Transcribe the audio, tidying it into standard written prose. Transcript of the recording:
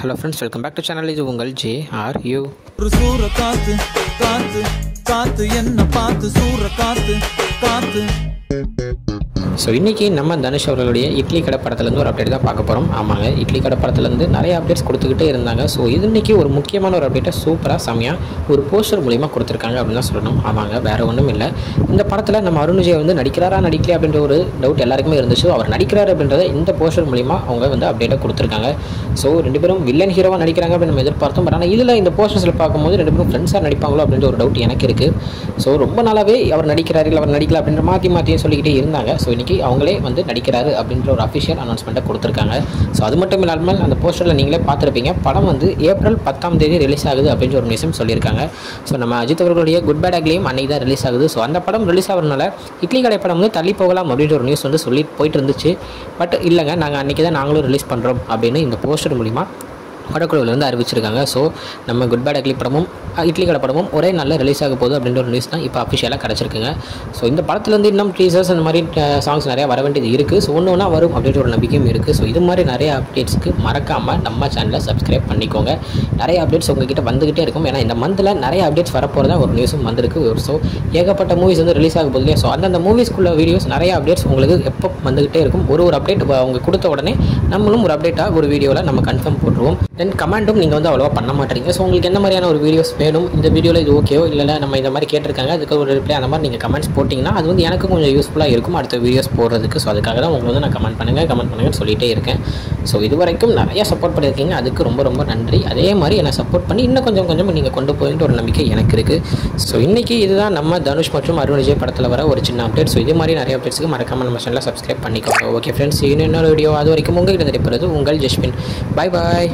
Hello friends, welcome back to channel. இது உங்கள் JRU. சூற காத்து காத்து காத்து என்ன பார்த்து சூற காத்து காத்து. ஸோ இன்றைக்கி நம்ம தனுஷ் அவர்களுடைய இட்லி கடை படத்துலேருந்து ஒரு அப்டேட் தான் பார்க்க போகிறோம். ஆமாங்க, இட்லி கடை படத்துலேருந்து நிறைய அப்டேட்ஸ் கொடுத்துக்கிட்டே இருந்தாங்க. ஸோ இது இன்றைக்கி ஒரு முக்கியமான ஒரு அப்டேட்டை சூப்பராக செம்மையாக ஒரு போஸ்டர் மூலிமா கொடுத்துருக்காங்க அப்படின்னு தான் சொல்லணும். ஆமாங்க, வேறு ஒன்றும் இல்லை. இந்த படத்தில் நம்ம அருண் விஜய் வந்து நடிக்கிறாரா நடிக்கலையா அப்படின்ற ஒரு டவுட் எல்லாருக்குமே இருந்துச்சு. அவர் நடிக்கிறார் அப்படின்றத இந்த போஸ்டர் மூலிமா அவங்க வந்து அப்டேட்டை கொடுத்துருக்காங்க. ஸோ ரெண்டு பேரும் வில்லன் ஹீரோவாக நடிக்கிறாங்க அப்படின்னு நம்ம எதிர்பார்த்தோம். பட் ஆனால் இதில் இந்த போஸ்டர்ஸில் பார்க்கும்போது ரெண்டு பேரும் ஃப்ரெண்ட்ஸாக நடிப்பாங்களோ அப்படின்ற ஒரு டவுட் எனக்கு இருக்குது. ஸோ ரொம்ப நாளாகவே அவர் நடிக்கிறாரு இல்லை அவர் நடிக்கல அப்படின்ற மாற்றியும் சொல்லிக்கிட்டே இருந்தாங்க. ஸோ இன்றைக்கி அவங்களே வந்து நடிக்கிறாரு அப்படின்ற ஒரு அஃபிஷியல் அனௌன்ஸ்மெண்ட்டை கொடுத்துருக்காங்க. ஸோ அது மட்டும் இல்லாமல் அந்த போஸ்டரில் நீங்களே பார்த்துருப்பீங்க, படம் வந்து ஏப்ரல் 10 ரிலீஸ் ஆகுது அப்படின்ற ஒரு நியூஸும் சொல்லியிருக்காங்க. ஸோ நம்ம அஜித் அவர்களுடைய குட் பேட் அக்லியும் அன்றைக்கி தான் ரிலீஸ் ஆகுது. ஸோ அந்த படம் ரிலீஸ் ஆகிறதுனால இட்லி கடை படம் வந்து தள்ளி போகலாம் அப்படின்ற ஒரு நியூஸ் வந்து சொல்லி போயிட்டு இருந்துச்சு. பட் இல்லைங்க, நாங்கள் அன்றைக்கி தான் நாங்களும் ரிலீஸ் பண்ணுறோம் அப்படின்னு இந்த போஸ்டர் மூலிமா படக்குழுவிலேருந்து அறிவிச்சிருக்காங்க. ஸோ நம்ம குட் பேட் அக்லி படமும் இட்லி கடை படமும் ஒரே நாளில் ரிலீஸ் ஆக போகுது அப்படின்ற ஒரு நியூஸ் தான் இப்போ அஃபிஷியலாக கிடச்சிருக்குங்க. ஸோ இந்த படத்துலேருந்து இன்னும் டீசர்ஸ் அந்த மாதிரி சாங்ஸ் நிறையா வர வேண்டியது இருக்குது. ஸோ ஒன்று ஒன்றா வரும் அப்படின்ற ஒரு நம்பிக்கையும் இருக்குது. ஸோ இது மாதிரி நிறைய அப்டேட்ஸ்க்கு மறக்காமல் நம்ம சேனலை சப்ஸ்கிரைப் பண்ணிக்கோங்க. நிறைய அப்டேட்ஸ் உங்ககிட்ட வந்துகிட்டே இருக்கும். ஏன்னா இந்த மந்தில் நிறைய அப்டேட்ஸ் வரப்போகிறதா ஒரு நியூஸும் வந்திருக்கு. ஸோ ஏகப்பட்ட மூவிஸ் வந்து ரிலீஸ் ஆக போகுது இல்லையா. ஸோ அந்தந்த மூவிஸ்க்குள்ள வீடியோஸ் நிறைய அப்டேட்ஸ் உங்களுக்கு எப்போ வந்துகிட்டே இருக்கும். ஒரு அப்டேட் அவங்க கொடுத்த உடனே நம்மளும் ஒரு அப்டேட்டாக ஒரு வீடியோவில் நம்ம கன்ஃபார்ம் போட்டுருவோம். தென் கமெண்ட்டும் நீங்கள் வந்து அவ்வளோவா பண்ண மாட்டீங்க. ஸோ உங்களுக்கு என்ன மாதிரியான ஒரு வீடியோஸ் வேணும், இந்த வீடியோவில் இது ஓகேவோ இல்லை நம்ம இந்த மாதிரி கேட்டிருக்காங்க அதுக்கு ஒரு ரிப்ளை அந்த மாதிரி நீங்கள் கமெண்ட்ஸ் போட்டிங்கன்னா அது வந்து எனக்கு கொஞ்சம் யூஸ்ஃபுல்லாக இருக்கும் அடுத்த வீடியோஸ் போடுறதுக்கு. ஸோ அதுக்காக தான் உங்களுக்கு வந்து நான் கமெண்ட் பண்ணுங்கன்னு சொல்லிகிட்டே இருக்கேன். ஸோ இது வரைக்கும் நிறையா சப்போர்ட் பண்ணியிருக்கீங்க, அதுக்கு ரொம்ப ரொம்ப நன்றி. அதே மாதிரி என்னை சப்போர்ட் பண்ணி இன்னும் கொஞ்சம் நீங்கள் கொண்டு போயிட்டு ஒரு நம்பிக்கை எனக்கு இருக்குது. ஸோ இன்றைக்கி இதுதான் நம்ம தனுஷ் மற்றும் அருண் விஜய் படத்தில் வர ஒரு சின்ன அப்டேட். ஸோ இது மாதிரி நிறைய அப்டேட்ஸுக்கு மறக்காமல் நம்ம சேனலை சப்ஸ்கிரைப் பண்ணிக்கோங்க. ஓகே ஃப்ரெண்ட்ஸ், இன்னொரு வீடியோ அது வரைக்கும் உங்கள்கிட்ட நடைபெறுவது உங்கள் ஜஸ்பின். பாய் பாய்.